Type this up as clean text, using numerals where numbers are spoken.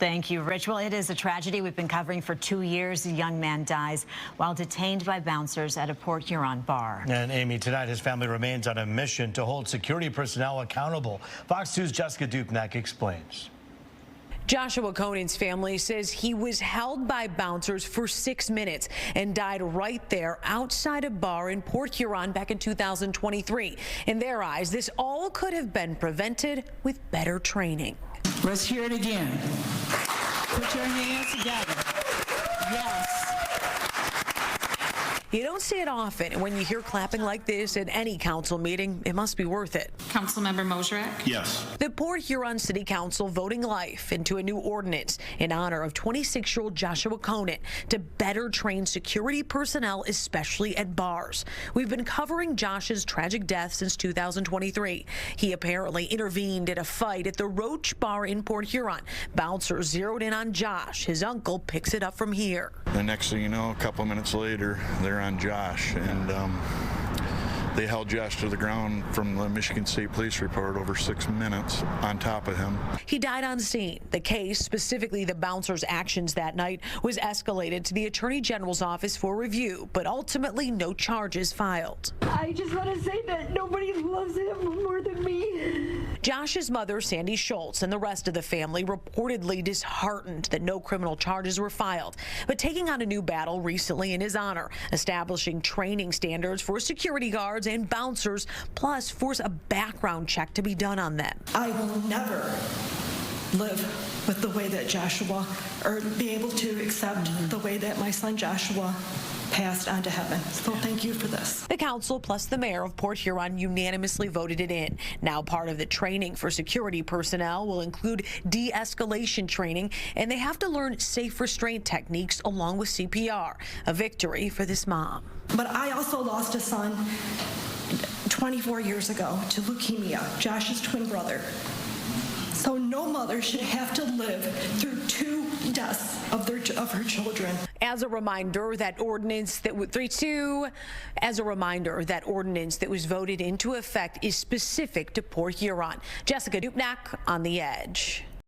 Thank you, Rich. Well, it is a tragedy we've been covering for 2 years. A young man dies while detained by bouncers at a Port Huron bar. And Amy, tonight his family remains on a mission to hold security personnel accountable. Fox 2's Jessica Dupnack explains. Joshua Conant's family says he was held by bouncers for 6 minutes and died right there outside a bar in Port Huron back in 2023. In their eyes, this all could have been prevented with better training. Let's hear it again. Put your hands together. Yes. You don't see it often, and when you hear clapping like this at any council meeting, it must be worth it. Councilmember Mosrek? Yes. The Port Huron City Council voting life into a new ordinance in honor of 26-year-old Joshua Conant to better train security personnel, especially at bars. We've been covering Josh's tragic death since 2023. He apparently intervened at a fight at the Roach Bar in Port Huron. Bouncers zeroed in on Josh. His uncle picks it up from here. The next thing you know, a couple minutes later, they're on Josh, and they held Josh to the ground from the Michigan State Police report over 6 minutes on top of him. He died on scene. The case, specifically the bouncer's actions that night, was escalated to the Attorney General's office for review, but ultimately no charges filed. I just want to say that nobody loves him more than me. Josh's mother, Sandy Schultz, and the rest of the family reportedly disheartened that no criminal charges were filed, but taking on a new battle recently in his honor, establishing training standards for security guards and bouncers, plus force a background check to be done on them. I will never live with the way that Joshua, or be able to accept the way that my son Joshua passed on to heaven. So thank you for this. The council plus the mayor of Port Huron unanimously voted it in. Now part of the training for security personnel will include de-escalation training, and they have to learn safe restraint techniques along with CPR. A victory for this mom. But I also lost a son 24 years ago to leukemia, Josh's twin brother. So no mother should have to live through 2 deaths of her children. As a reminder, that ordinance that was voted into effect is specific to Port Huron. Jessica Dupnack on The Edge.